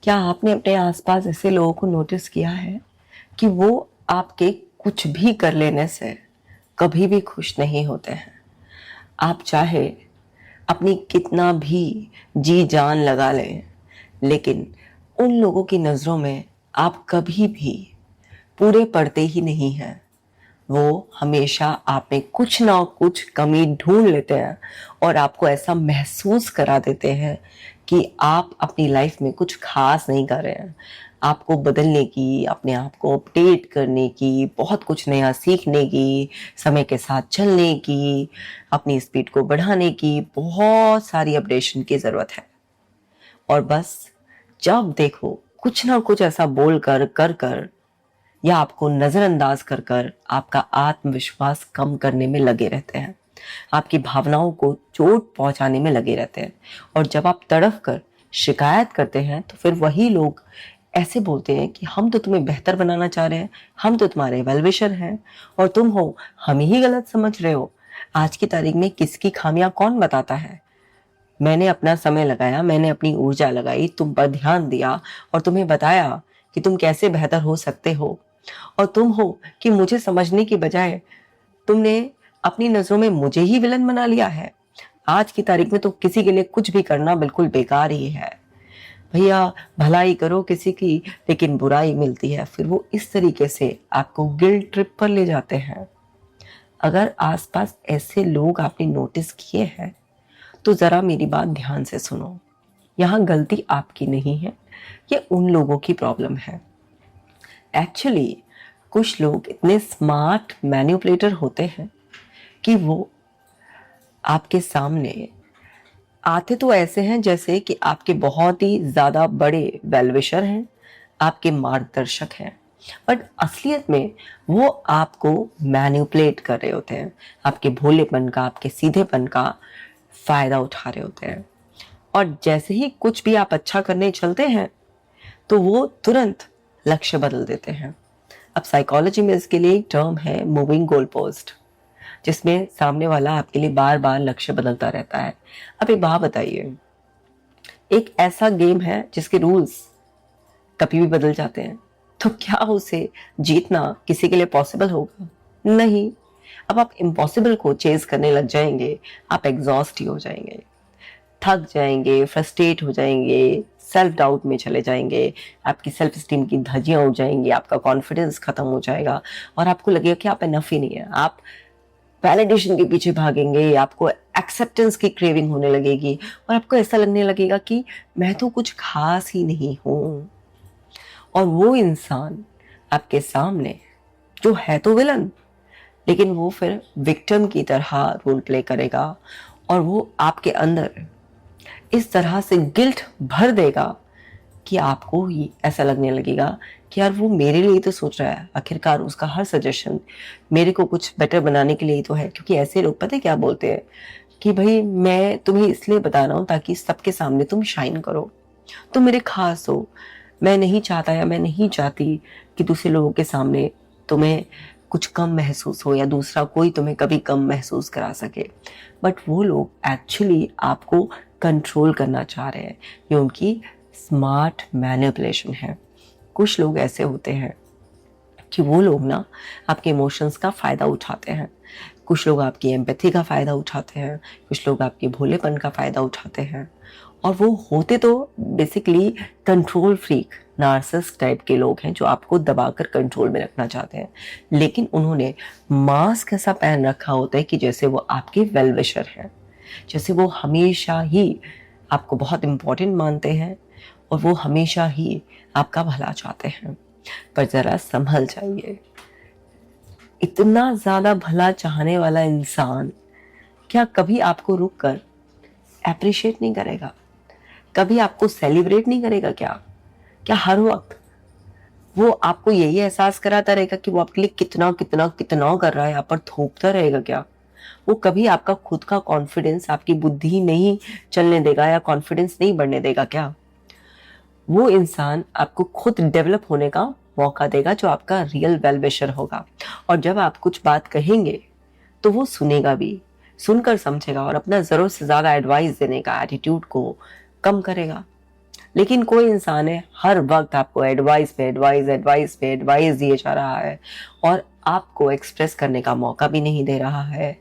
क्या आपने अपने आसपास ऐसे लोगों को नोटिस किया है कि वो आपके कुछ भी कर लेने से कभी भी खुश नहीं होते हैं? आप चाहे अपनी कितना भी जी जान लगा लें, लेकिन उन लोगों की नज़रों में आप कभी भी पूरे पड़ते ही नहीं हैं। वो हमेशा आप में कुछ ना कुछ कमी ढूंढ लेते हैं और आपको ऐसा महसूस करा देते हैं कि आप अपनी लाइफ में कुछ खास नहीं कर रहे हैं। आपको बदलने की, अपने आप को अपडेट करने की, बहुत कुछ नया सीखने की, समय के साथ चलने की, अपनी स्पीड को बढ़ाने की बहुत सारी अपडेशन की ज़रूरत है। और बस जब देखो कुछ ना कुछ ऐसा बोल कर या आपको नजरअंदाज कर कर आपका आत्मविश्वास कम करने में लगे रहते हैं, आपकी भावनाओं को चोट पहुंचाने में लगे रहते हैं। और जब आप तड़फ कर शिकायत करते हैं तो फिर वही लोग ऐसे बोलते हैं कि हम तो तुम्हें बेहतर बनाना चाह रहे हैं, हम तो तुम्हारे वेल विशर हैं और तुम हो हम ही गलत समझ रहे हो। आज की तारीख में किसकी खामियां कौन बताता है? मैंने अपना समय लगाया, मैंने अपनी ऊर्जा लगाई, तुम पर ध्यान दिया और तुम्हें बताया कि तुम कैसे बेहतर हो सकते हो। और तुम हो कि मुझे समझने की बजाय तुमने अपनी नजरों में मुझे ही विलन बना लिया है। आज की तारीख में तो किसी के लिए कुछ भी करना बिल्कुल बेकार ही है। भैया, भलाई करो किसी की लेकिन बुराई मिलती है। फिर वो इस तरीके से आपको गिल्ट ट्रिप पर ले जाते हैं। अगर आसपास ऐसे लोग आपने नोटिस किए हैं तो जरा मेरी बात ध्यान से सुनो। यहाँ गलती आपकी नहीं है, ये उन लोगों की प्रॉब्लम है। एक्चुअली कुछ लोग इतने स्मार्ट मैनिपुलेटर होते हैं कि वो आपके सामने आते तो ऐसे हैं जैसे कि आपके बहुत ही ज्यादा बड़े वेलविशर हैं, आपके मार्गदर्शक हैं, बट असलियत में वो आपको मैनिपुलेट कर रहे होते हैं। आपके भोलेपन का, आपके सीधेपन का फायदा उठा रहे होते हैं। और जैसे ही कुछ भी आप अच्छा करने चलते हैं तो वो तुरंत लक्ष्य बदल देते हैं। अब साइकोलॉजी में इसके लिए एक टर्म है मूविंग गोल पोस्ट, जिसमें सामने वाला आपके लिए बार बार लक्ष्य बदलता रहता है। अब एक बात बताइए, एक ऐसा गेम है जिसके रूल्स कभी भी बदल जाते हैं, तो क्या उसे जीतना किसी के लिए पॉसिबल होगा? नहीं। अब आप इम्पॉसिबल को चेज करने लग जाएंगे, आप एग्जॉस्ट ही हो जाएंगे, थक जाएंगे, फ्रस्ट्रेट हो जाएंगे, सेल्फ डाउट में चले जाएंगे, आपकी सेल्फ स्टीम की धज्जियां उड़ जाएंगी, आपका कॉन्फिडेंस खत्म हो जाएगा और आपको लगेगा कि आप इनफ ही नहीं है। आप वैलिडेशन के पीछे भागेंगे, आपको एक्सेप्टेंस की क्रेविंग होने लगेगी और आपको ऐसा लगने लगेगा कि मैं तो कुछ खास ही नहीं हूं। और वो इंसान आपके सामने जो है तो विलन, लेकिन वो फिर विक्टिम की तरह रोल प्ले करेगा और वो आपके अंदर इस तरह से गिल्ट भर देगा कि आपको ही ऐसा लगने लगेगा कि यार वो मेरे लिए तो सोच रहा है, आखिरकार उसका हर सजेशन मेरे को कुछ बेटर बनाने के लिए ही तो है। क्योंकि ऐसे लोग पता है क्या बोलते हैं कि भाई मैं तुम्हें इसलिए बता रहा हूँ ताकि सबके सामने तुम शाइन करो, तुम मेरे खास हो। मैं नहीं चाहता या मैं नहीं चाहती कि दूसरे लोगों के सामने तुम्हें कुछ कम महसूस हो या दूसरा कोई तुम्हें कभी कम महसूस करा सके। बट वो लोग एक्चुअली आपको कंट्रोल करना चाह रहे हैं, ये उनकी स्मार्ट मैनिपुलेशन है। कुछ लोग ऐसे होते हैं कि वो लोग ना आपके इमोशंस का फ़ायदा उठाते हैं, कुछ लोग आपकी एम्पैथी का फ़ायदा उठाते हैं, कुछ लोग आपके भोलेपन का फ़ायदा उठाते हैं। और वो होते तो basically control freak narcissist type के लोग हैं जो आपको दबाकर कंट्रोल में रखना चाहते हैं, लेकिन उन्होंने मास्क ऐसा पहन रखा होता है कि जैसे वो आपके वेल विशर हैं, जैसे वो हमेशा ही आपको बहुत इम्पोर्टेंट मानते हैं और वो हमेशा ही आपका भला चाहते हैं। पर ज़रा संभल जाइए, इतना ज़्यादा भला चाहने वाला इंसान क्या कभी आपको रुक कर अप्रिशिएट नहीं करेगा? कभी आपको सेलिब्रेट नहीं करेगा क्या? क्या हर वक्त वो आपको यही एहसास कराता रहेगा कि वो आपके लिए कितना कितना कितना कर रहा है, आप पर थोपता रहेगा क्या? वो कभी आपका खुद का कॉन्फिडेंस, आपकी बुद्धि नहीं चलने देगा या कॉन्फिडेंस नहीं बढ़ने देगा क्या? वो इंसान आपको खुद डेवलप होने का मौका देगा जो आपका रियल वेल विशर होगा। और जब आप कुछ बात कहेंगे तो वो सुनेगा भी, सुनकर समझेगा और अपना ज़रूरत से ज़्यादा एडवाइस देने का एटीट्यूड को कम करेगा। लेकिन कोई इंसान है हर वक्त आपको एडवाइस पे एडवाइस एडवाइस पे एडवाइस दिए जा रहा है और आपको एक्सप्रेस करने का मौका भी नहीं दे रहा है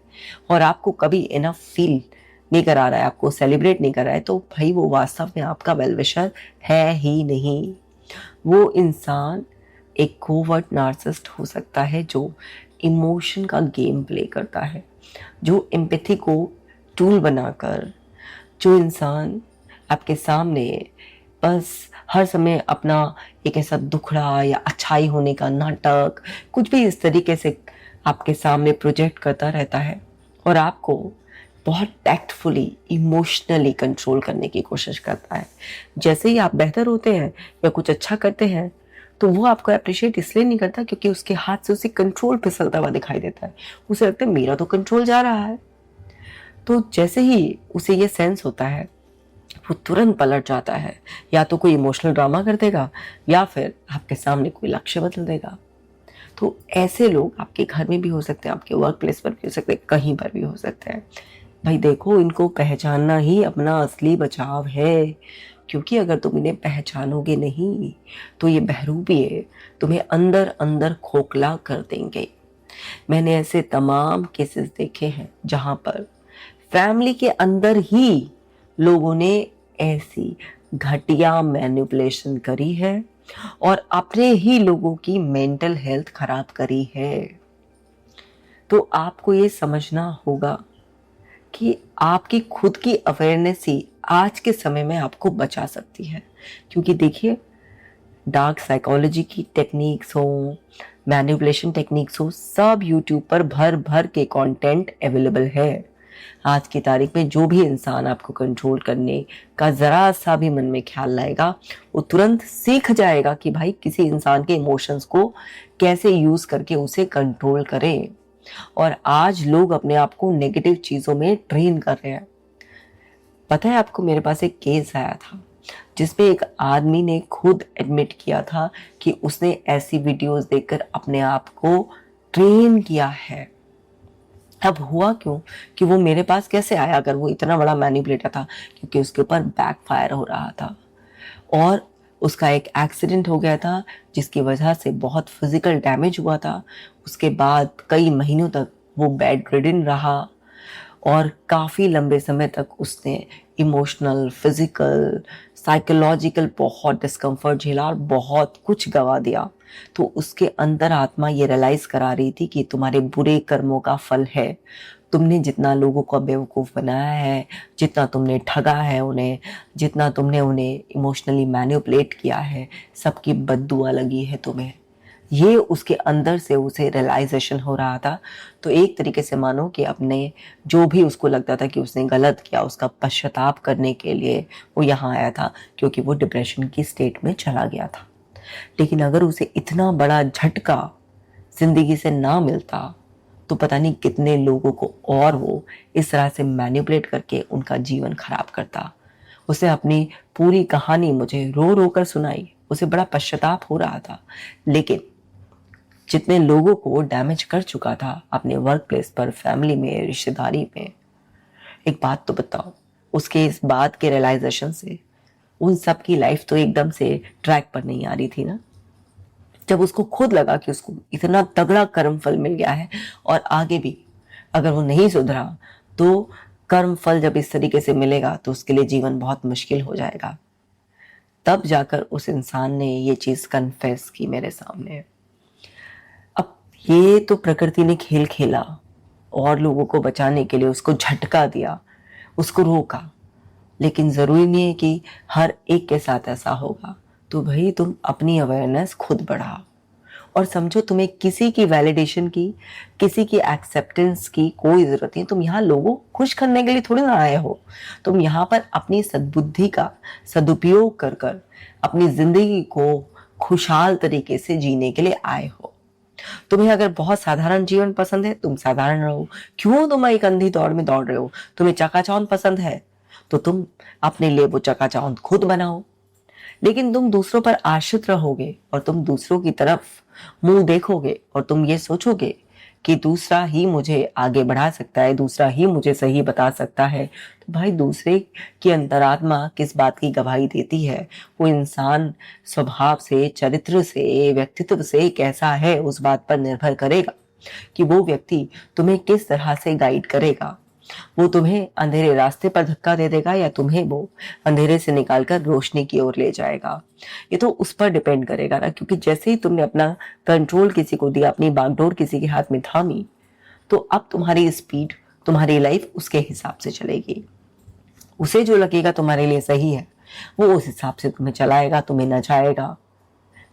और आपको कभी इनफ फील नहीं करा रहा है, आपको सेलिब्रेट नहीं कर रहा है, तो भाई वो वास्तव में आपका वेल विशर है ही नहीं। वो इंसान एक कोवर्ट नार्सिसिस्ट हो सकता है जो इमोशन का गेम प्ले करता है, जो एम्पैथी को टूल बनाकर, जो इंसान आपके सामने बस हर समय अपना एक ऐसा दुखड़ा या अच्छाई होने का नाटक कुछ भी इस तरीके से आपके सामने प्रोजेक्ट करता रहता है और आपको बहुत टैक्टफुली इमोशनली कंट्रोल करने की कोशिश करता है। जैसे ही आप बेहतर होते हैं या कुछ अच्छा करते हैं तो वो आपको अप्रिशिएट इसलिए नहीं करता क्योंकि उसके हाथ से उसे कंट्रोल फिसलता हुआ दिखाई देता है। उसे लगता है मेरा तो कंट्रोल जा रहा है। तो जैसे ही उसे ये सेंस होता है वो तुरंत पलट जाता है, या तो कोई इमोशनल ड्रामा कर देगा या फिर आपके सामने कोई लक्ष्य बदल देगा। तो ऐसे लोग आपके घर में भी हो सकते हैं, आपके वर्क प्लेस पर भी हो सकते हैं, कहीं पर भी हो सकते हैं। भाई देखो, इनको पहचानना ही अपना असली बचाव है, क्योंकि अगर तुम इन्हें पहचानोगे नहीं तो ये बहरूपिये तुम्हें अंदर अंदर खोखला कर देंगे। मैंने ऐसे तमाम केसेस देखे हैं जहां पर फैमिली के अंदर ही लोगों ने ऐसी घटिया मैनिपुलेशन करी है और अपने ही लोगों की मेंटल हेल्थ खराब करी है। तो आपको ये समझना होगा कि आपकी खुद की अवेयरनेस ही आज के समय में आपको बचा सकती है। क्योंकि देखिए, डार्क साइकोलॉजी की टेक्निक्स हो, मैनिपुलेशन टेक्निक्स हो, सब यूट्यूब पर भर भर के कंटेंट अवेलेबल है। आज की तारीख में जो भी इंसान आपको कंट्रोल करने का जरा सा भी मन में ख्याल लाएगा वो तुरंत सीख जाएगा कि भाई किसी इंसान के इमोशंस को कैसे यूज करके उसे कंट्रोल करें। और आज लोग अपने आप को नेगेटिव चीजों में ट्रेन कर रहे हैं। पता है आपको, मेरे पास एक केस आया था जिसमें एक आदमी ने खुद एडमिट किया था कि उसने ऐसी वीडियोस देखकर अपने आप को ट्रेन किया है। अब हुआ क्यों कि वो मेरे पास कैसे आया अगर वो इतना बड़ा मैनिपुलेटर था? क्योंकि उसके ऊपर बैकफायर हो रहा था और उसका एक एक्सीडेंट हो गया था जिसकी वजह से बहुत फिजिकल डैमेज हुआ था। उसके बाद कई महीनों तक वो बेड रिडन रहा और काफ़ी लंबे समय तक उसने इमोशनल, फिजिकल, साइकोलॉजिकल बहुत डिस्कम्फर्ट झेला और बहुत कुछ गवा दिया। तो उसके अंदर आत्मा ये रियलाइज करा रही थी कि तुम्हारे बुरे कर्मों का फल है। तुमने जितना लोगों को बेवकूफ़ बनाया है, जितना तुमने ठगा है उन्हें, जितना तुमने उन्हें इमोशनली मैनिपुलेट किया है, सबकी बद्दुआ लगी है तुम्हें। ये उसके अंदर से उसे रियलाइजेशन हो रहा था। तो एक तरीके से मानो कि अपने जो भी उसको लगता था कि उसने गलत किया, उसका पश्चाताप करने के लिए वो यहाँ आया था, क्योंकि वो डिप्रेशन की स्टेट में चला गया था। लेकिन अगर उसे इतना बड़ा झटका जिंदगी से ना मिलता तो पता नहीं कितने लोगों को और वो इस तरह से मैनिपुलेट करके उनका जीवन खराब करता। उसे अपनी पूरी कहानी मुझे रो रो कर सुनाई, उसे बड़ा पश्चाताप हो रहा था। लेकिन जितने लोगों को वो डैमेज कर चुका था अपने वर्क प्लेस पर, फैमिली में, रिश्तेदारी में, एक बात तो बताओ, उसके इस बात के रियलाइजेशन से उन सब की लाइफ तो एकदम से ट्रैक पर नहीं आ रही थी ना। जब उसको खुद लगा कि उसको इतना तगड़ा कर्म फल मिल गया है और आगे भी अगर वो नहीं सुधरा तो कर्म फल जब इस तरीके से मिलेगा तो उसके लिए जीवन बहुत मुश्किल हो जाएगा, तब जाकर उस इंसान ने ये चीज कन्फेस की मेरे सामने। अब ये तो प्रकृति ने खेल खेला और लोगों को बचाने के लिए उसको झटका दिया, उसको रोका। लेकिन ज़रूरी नहीं है कि हर एक के साथ ऐसा होगा। तो भाई तुम अपनी अवेयरनेस खुद बढ़ाओ और समझो तुम्हें किसी की वैलिडेशन की, किसी की एक्सेप्टेंस की कोई ज़रूरत नहीं। तुम यहाँ लोगों को खुश करने के लिए थोड़ी ना आए हो। तुम यहाँ पर अपनी सद्बुद्धि का सदुपयोग कर कर अपनी ज़िंदगी को खुशहाल तरीके से जीने के लिए आए हो। तुम्हें अगर बहुत साधारण जीवन पसंद है, तुम साधारण रहो। क्यों तुम एक अंधी दौड़ में दौड़ रहे हो? तुम्हें चकाचौंध पसंद है तो तुम अपने लिए वो चकाचौंध खुद बनाओ। लेकिन तुम दूसरों पर आश्रित रहोगे और तुम दूसरों की तरफ मुंह देखोगे और तुम ये सोचोगे कि दूसरा ही मुझे आगे बढ़ा सकता है, दूसरा ही मुझे सही बता सकता है, तो भाई दूसरे की अंतरात्मा किस बात की गवाही देती है? वो इंसान स्वभाव से, चरित्र से, व्यक्तित्व से कैसा है, उस बात पर निर्भर करेगा कि वो व्यक्ति तुम्हें किस तरह से गाइड करेगा। वो तुम्हें अंधेरे रास्ते पर धक्का दे देगा या तुम्हें वो अंधेरे से निकालकर रोशनी की ओर ले जाएगा। ये तो उस पर डिपेंड करेगा ना, क्योंकि जैसे ही तुमने अपना कंट्रोल किसी को दिया, अपनी बागडोर किसी के हाथ में थामी, तो अब तुम्हारी स्पीड, तुम्हारी लाइफ उसके हिसाब से चलेगी। उसे जो लगेगा तुम्हारे लिए सही है, वो उस हिसाब से तुम्हें चलाएगा, तुम्हें नचाएगा,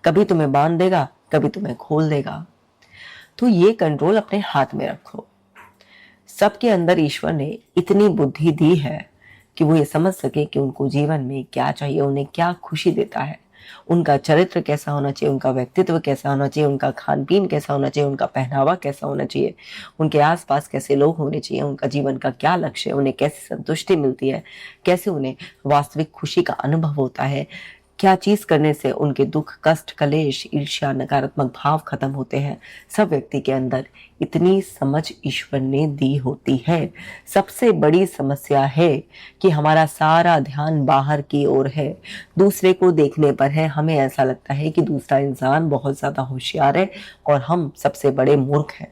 कभी तुम्हें बांध देगा, कभी तुम्हें खोल देगा। तो ये कंट्रोल अपने हाथ में रखो। सबके अंदर ईश्वर ने इतनी बुद्धि दी है कि वो ये समझ सके कि उनको जीवन में क्या चाहिए, उन्हें क्या खुशी देता है, उनका चरित्र कैसा होना चाहिए, उनका व्यक्तित्व कैसा होना चाहिए, उनका खान पीन कैसा होना चाहिए, उनका पहनावा कैसा होना चाहिए, उनके आसपास कैसे लोग होने चाहिए, उनका जीवन का क्या लक्ष्य है, उन्हें कैसी संतुष्टि मिलती है, कैसे उन्हें वास्तविक खुशी का अनुभव होता है, क्या चीज करने से उनके दुख, कष्ट, कलेश, ईर्ष्या, नकारात्मक भाव खत्म होते हैं। सब व्यक्ति के अंदर इतनी समझ ईश्वर ने दी होती है। सबसे बड़ी समस्या है कि हमारा सारा ध्यान बाहर की ओर है, दूसरे को देखने पर है। हमें ऐसा लगता है कि दूसरा इंसान बहुत ज्यादा होशियार है और हम सबसे बड़े मूर्ख हैं,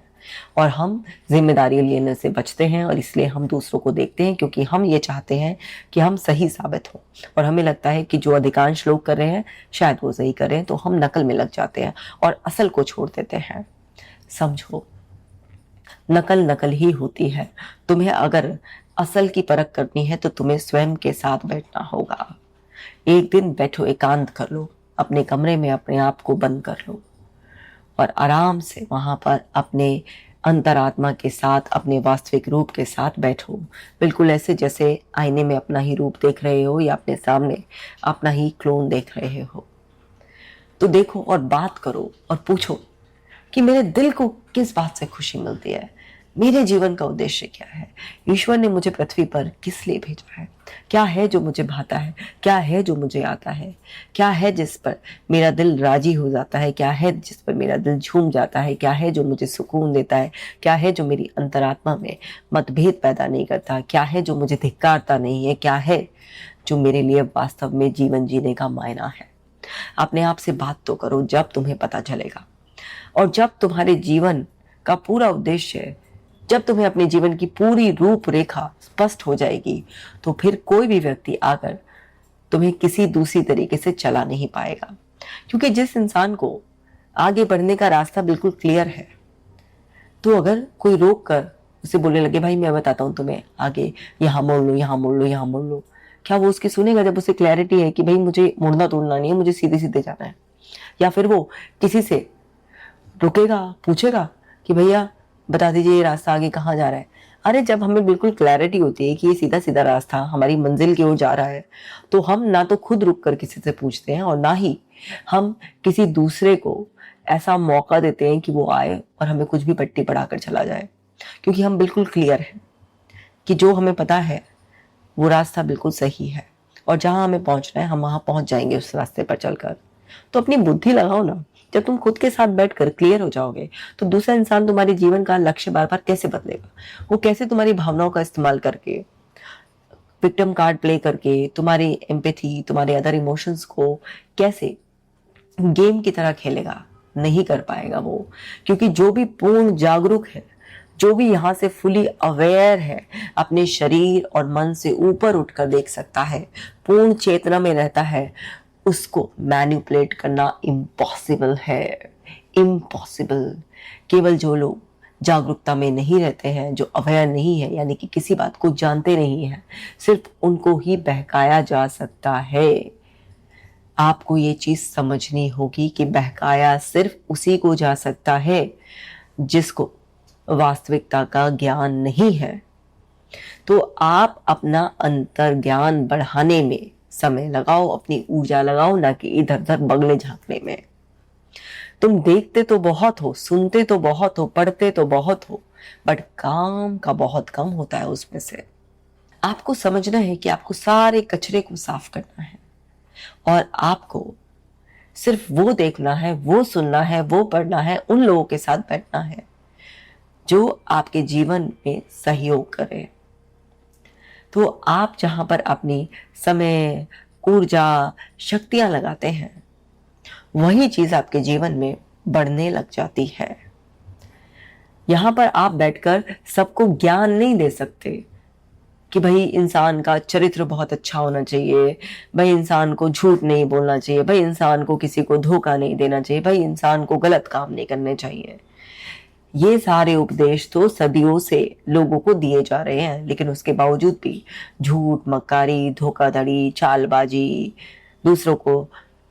और हम जिम्मेदारी लेने से बचते हैं, और इसलिए हम दूसरों को देखते हैं क्योंकि हम ये चाहते हैं कि हम सही साबित हों, और हमें लगता है कि जो अधिकांश लोग कर रहे हैं शायद वो सही कर रहे हैं, तो हम नकल में लग जाते हैं और असल को छोड़ देते हैं। समझो, नकल नकल ही होती है। तुम्हें अगर असल की परख करनी है तो तुम्हें स्वयं के साथ बैठना होगा। एक दिन बैठो, एकांत कर लो, अपने कमरे में अपने आप को बंद कर लो और आराम से वहां पर अपने अंतरात्मा के साथ, अपने वास्तविक रूप के साथ बैठो। बिल्कुल ऐसे जैसे आईने में अपना ही रूप देख रहे हो या अपने सामने अपना ही क्लोन देख रहे हो। तो देखो और बात करो और पूछो कि मेरे दिल को किस बात से खुशी मिलती है, मेरे जीवन का उद्देश्य क्या है, ईश्वर ने मुझे पृथ्वी पर किस लिए भेजा है, क्या है जो मुझे भाता है, क्या है जो मुझे आता है, क्या है जिस पर मेरा दिल राजी हो जाता है, क्या है जिस पर मेरा दिल झूम जाता है, क्या है जो मुझे सुकून देता है, क्या है जो मेरी अंतरात्मा में मतभेद पैदा नहीं करता, क्या है जो मुझे धिक्कारता नहीं है, क्या है जो मेरे लिए वास्तव में जीवन जीने का मायना है। अपने आप से बात तो करो, जब तुम्हें पता चलेगा। और जब तुम्हारे जीवन का पूरा उद्देश्य, जब तुम्हें अपने जीवन की पूरी रूपरेखा स्पष्ट हो जाएगी, तो फिर कोई भी व्यक्ति आकर तुम्हें किसी दूसरी तरीके से चला नहीं पाएगा। क्योंकि जिस इंसान को आगे बढ़ने का रास्ता बिल्कुल क्लियर है, तो अगर कोई रोक कर उसे बोलने लगे भाई मैं बताता हूं तुम्हें आगे, यहाँ मोड़ लो, यहाँ मोड़ लो, यहाँ मोड़ लो, क्या वो उसकी सुनेगा? जब उसे क्लैरिटी है कि भाई मुझे मुड़ना तोड़ना नहीं है, मुझे सीधे सीधे जाना है। या फिर वो किसी से रुकेगा, पूछेगा कि भैया बता दीजिए ये रास्ता आगे कहाँ जा रहा है। अरे जब हमें बिल्कुल क्लैरिटी होती है कि ये सीधा सीधा रास्ता हमारी मंजिल की ओर जा रहा है, तो हम ना तो खुद रुक कर किसी से पूछते हैं और ना ही हम किसी दूसरे को ऐसा मौका देते हैं कि वो आए और हमें कुछ भी पट्टी पढ़ाकर चला जाए। क्योंकि हम बिल्कुल क्लियर हैं कि जो हमें पता है वो रास्ता बिल्कुल सही है, और जहां हमें पहुंचना है हम वहां पहुंच जाएंगे उस रास्ते पर चलकर। तो अपनी बुद्धि लगाओ ना। जब तुम खुद के साथ बैठकर क्लियर हो जाओगे, तो दूसरा इंसान तुम्हारे जीवन का लक्ष्य बार बार कैसे बदलेगा? वो कैसे तुम्हारी भावनाओं का इस्तेमाल करके, विक्टिम कार्ड प्ले करके, तुम्हारी एम्पैथी, तुम्हारे अदर इमोशंस को कैसे गेम की तरह खेलेगा? नहीं कर पाएगा वो। क्योंकि जो भी पूर्ण जागरूक है, जो भी यहाँ से फुली अवेयर है, अपने शरीर और मन से ऊपर उठकर देख सकता है, पूर्ण चेतना में रहता है, उसको मैनिपुलेट करना इम्पॉसिबल है। इम्पॉसिबल। केवल जो लोग जागरूकता में नहीं रहते हैं, जो अवेयर नहीं है, यानी कि किसी बात को जानते नहीं है, सिर्फ उनको ही बहकाया जा सकता है। आपको ये चीज समझनी होगी कि बहकाया सिर्फ उसी को जा सकता है जिसको वास्तविकता का ज्ञान नहीं है। तो आप अपना अंतर ज्ञान बढ़ाने में समय लगाओ, अपनी ऊर्जा लगाओ, ना कि इधर उधर बगले झांकने में। तुम देखते तो बहुत हो, सुनते तो बहुत हो, पढ़ते तो बहुत हो, बट काम का बहुत कम होता है उसमें से। आपको समझना है कि आपको सारे कचरे को साफ करना है, और आपको सिर्फ वो देखना है, वो सुनना है, वो पढ़ना है, उन लोगों के साथ बैठना है जो आपके जीवन में सहयोग करे। तो आप जहां पर अपनी समय, ऊर्जा, शक्तियां लगाते हैं, वही चीज आपके जीवन में बढ़ने लग जाती है। यहां पर आप बैठकर सबको ज्ञान नहीं दे सकते कि भाई इंसान का चरित्र बहुत अच्छा होना चाहिए, भाई इंसान को झूठ नहीं बोलना चाहिए, भाई इंसान को किसी को धोखा नहीं देना चाहिए, भाई इंसान को गलत काम नहीं करने चाहिए। ये सारे उपदेश तो सदियों से लोगों को दिए जा रहे हैं, लेकिन उसके बावजूद भी झूठ, मक्कारी, धोखाधड़ी, चालबाजी, दूसरों को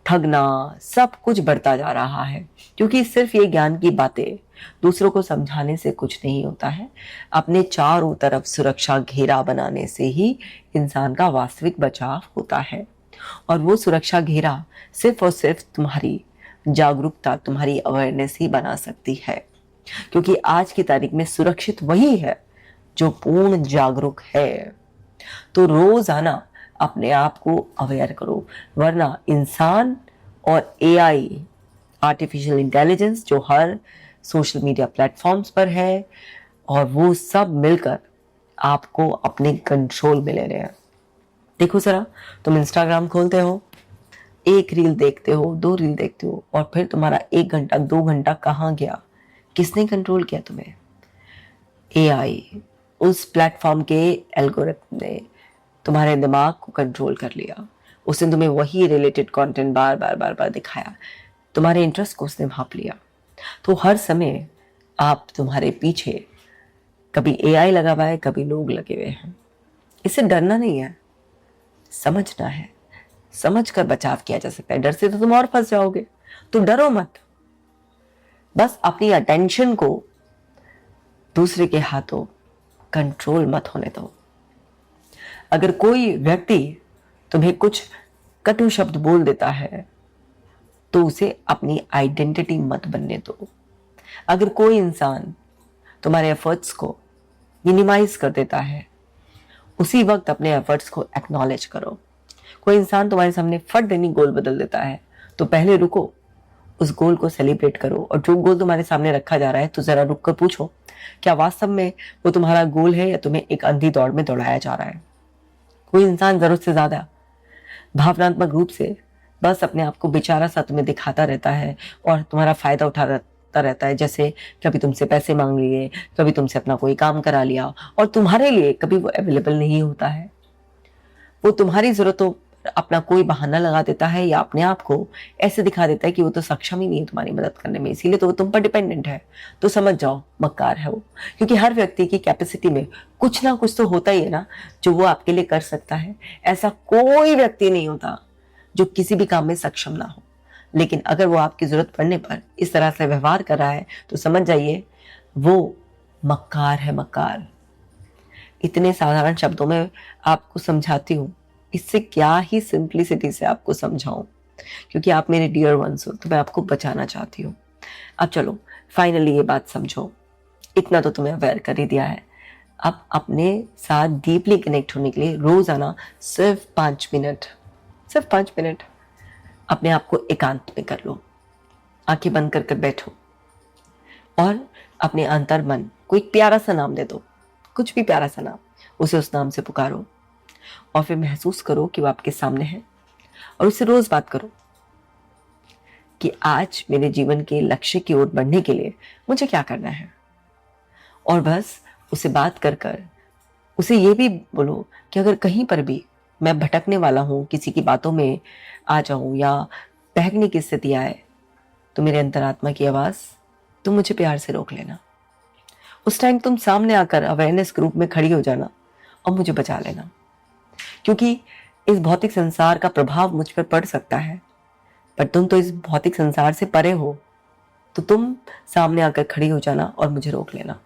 ठगना, सब कुछ बढ़ता जा रहा है। क्योंकि सिर्फ ये ज्ञान की बातें दूसरों को समझाने से कुछ नहीं होता है। अपने चारों तरफ सुरक्षा घेरा बनाने से ही इंसान का वास्तविक बचाव होता है। और वो सुरक्षा घेरा सिर्फ और सिर्फ तुम्हारी जागरूकता, तुम्हारी अवेयरनेस ही बना सकती है। क्योंकि आज की तारीख में सुरक्षित वही है जो पूर्ण जागरूक है। तो रोजाना अपने आप को अवेयर करो, वरना इंसान और एआई, आर्टिफिशियल इंटेलिजेंस, जो हर सोशल मीडिया प्लेटफॉर्म्स पर है, और वो सब मिलकर आपको अपने कंट्रोल में ले रहे हैं। देखो जरा, तुम इंस्टाग्राम खोलते हो, एक रील देखते हो, 2 रील देखते हो, और फिर तुम्हारा 1 घंटा 2 घंटा कहाँ गया? किसने कंट्रोल किया तुम्हें? एआई, उस प्लेटफॉर्म के एल्गोरिथम ने तुम्हारे दिमाग को कंट्रोल कर लिया। उसने तुम्हें वही रिलेटेड कंटेंट बार बार बार बार दिखाया, तुम्हारे इंटरेस्ट को उसने भाप लिया। तो हर समय आप, तुम्हारे पीछे कभी एआई लगा हुआ है, कभी लोग लगे हुए हैं। इससे डरना नहीं है, समझना है। समझ कर बचाव किया जा सकता है। डर से तो तुम और फंस जाओगे। तो डरो मत, बस अपनी अटेंशन को दूसरे के हाथों कंट्रोल मत होने दो। अगर कोई व्यक्ति तुम्हें कुछ कटु शब्द बोल देता है तो उसे अपनी आइडेंटिटी मत बनने दो। अगर कोई इंसान तुम्हारे एफर्ट्स को मिनिमाइज कर देता है, उसी वक्त अपने एफर्ट्स को एक्नॉलेज करो। कोई इंसान तुम्हारे सामने फट देनी गोल बदल देता है तो पहले रुको, उस गोल को सेलिब्रेट करो। और जो गोल तुम्हारे सामने रखा जा रहा है तो जरा रुक कर पूछो, क्या वास्तव में वो तुम्हारा गोल है या तुम्हें एक अंधी दौड़ में दौड़ाया जा रहा है? कोई इंसान जरूरत से ज्यादा भावनात्मक रूप से बस अपने आप को बेचारा सा तुम्हें दिखाता रहता है और तुम्हारा फायदा उठाता रहता है। जैसे कभी तुमसे पैसे मांग लिए, कभी तुमसे अपना कोई काम करा लिया, और तुम्हारे लिए कभी वो अवेलेबल नहीं होता है। वो तुम्हारी जरूरतों अपना कोई बहाना लगा देता है या अपने आप को ऐसे दिखा देता है कि वो तो सक्षम ही नहीं है तुम्हारी मदद करने में, इसीलिए तो वो तुम पर डिपेंडेंट है। तो समझ जाओ, मक्कार है वो। क्योंकि हर व्यक्ति की कैपेसिटी में कुछ ना कुछ तो होता ही है ना जो वो आपके लिए कर सकता है। ऐसा कोई व्यक्ति नहीं होता जो किसी भी काम में सक्षम ना हो। लेकिन अगर वो आपकी जरूरत पड़ने पर इस तरह से व्यवहार कर रहा है तो समझ जाइए वो मक्कार है, मक्कार। इतने साधारण शब्दों में आपको समझाती हूँ, इससे क्या ही सिंप्लिसिटी से आपको समझाऊं, क्योंकि आप मेरे डियर वंस हो तो मैं आपको बचाना चाहती हूँ। अब चलो फाइनली ये बात समझो, इतना तो तुम्हें अवेयर कर ही दिया है। अब अपने साथ डीपली कनेक्ट होने के लिए रोजाना सिर्फ 5 मिनट अपने आप को एकांत में कर लो। आंखें बंद कर बैठो और अपने अंतर मन को एक प्यारा सा नाम दे दो, कुछ भी प्यारा सा नाम, उसे उस नाम से पुकारो और फिर महसूस करो कि वो आपके सामने है और उससे रोज बात करो कि आज मेरे जीवन के लक्ष्य की ओर बढ़ने के लिए मुझे क्या करना है। और बस उसे बात कर उसे ये भी बोलो कि अगर कहीं पर भी मैं भटकने वाला हूं, किसी की बातों में आ जाऊं या बहकने की स्थिति आए, तो मेरे अंतरात्मा की आवाज, तुम मुझे प्यार से रोक लेना। उस टाइम तुम सामने आकर अवेयरनेस ग्रुप में खड़ी हो जाना और मुझे बचा लेना। क्योंकि इस भौतिक संसार का प्रभाव मुझ पर पड़ सकता है, पर तुम तो इस भौतिक संसार से परे हो, तो तुम सामने आकर खड़ी हो जाना और मुझे रोक लेना।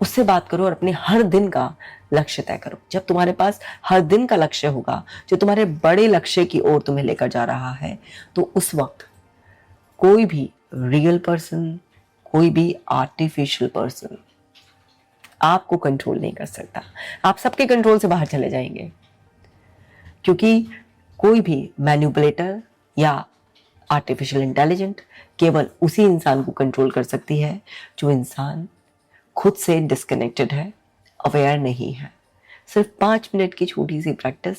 उससे बात करो और अपने हर दिन का लक्ष्य तय करो। जब तुम्हारे पास हर दिन का लक्ष्य होगा जो तुम्हारे बड़े लक्ष्य की ओर तुम्हें लेकर जा रहा है, तो उस वक्त कोई भी रियल पर्सन, कोई भी आर्टिफिशियल पर्सन आपको कंट्रोल नहीं कर सकता। आप सबके कंट्रोल से बाहर चले जाएंगे, क्योंकि कोई भी मैनिपुलेटर या आर्टिफिशियल इंटेलिजेंट केवल उसी इंसान को कंट्रोल कर सकती है जो इंसान खुद से डिस्कनेक्टेड है, अवेयर नहीं है। सिर्फ 5 मिनट की छोटी सी प्रैक्टिस,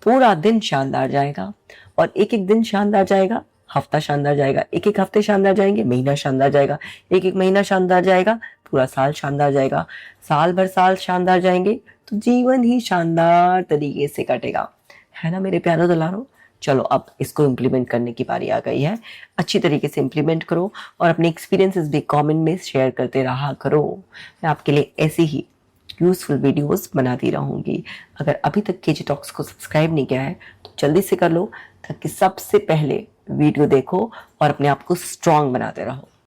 पूरा दिन शानदार जाएगा। और एक एक दिन शानदार जाएगा, हफ्ता शानदार जाएगा, एक एक हफ्ते शानदार जाएंगे, महीना शानदार जाएगा, एक एक महीना शानदार जाएगा, पूरा साल शानदार जाएगा, साल भर साल शानदार जाएंगे, तो जीवन ही शानदार तरीके से कटेगा। है ना मेरे प्यारो दुलारो? चलो अब इसको इम्प्लीमेंट करने की बारी आ गई है। अच्छी तरीके से इम्प्लीमेंट करो और अपने एक्सपीरियंसेस भी कमेंट में शेयर करते रहा करो। मैं आपके लिए ऐसी ही यूजफुल वीडियोस बनाती रहूंगी। अगर अभी तक केजी टॉक्स को सब्सक्राइब नहीं किया है तो जल्दी से कर लो, ताकि सबसे पहले वीडियो देखो और अपने आप को स्ट्रांग बनाते रहो।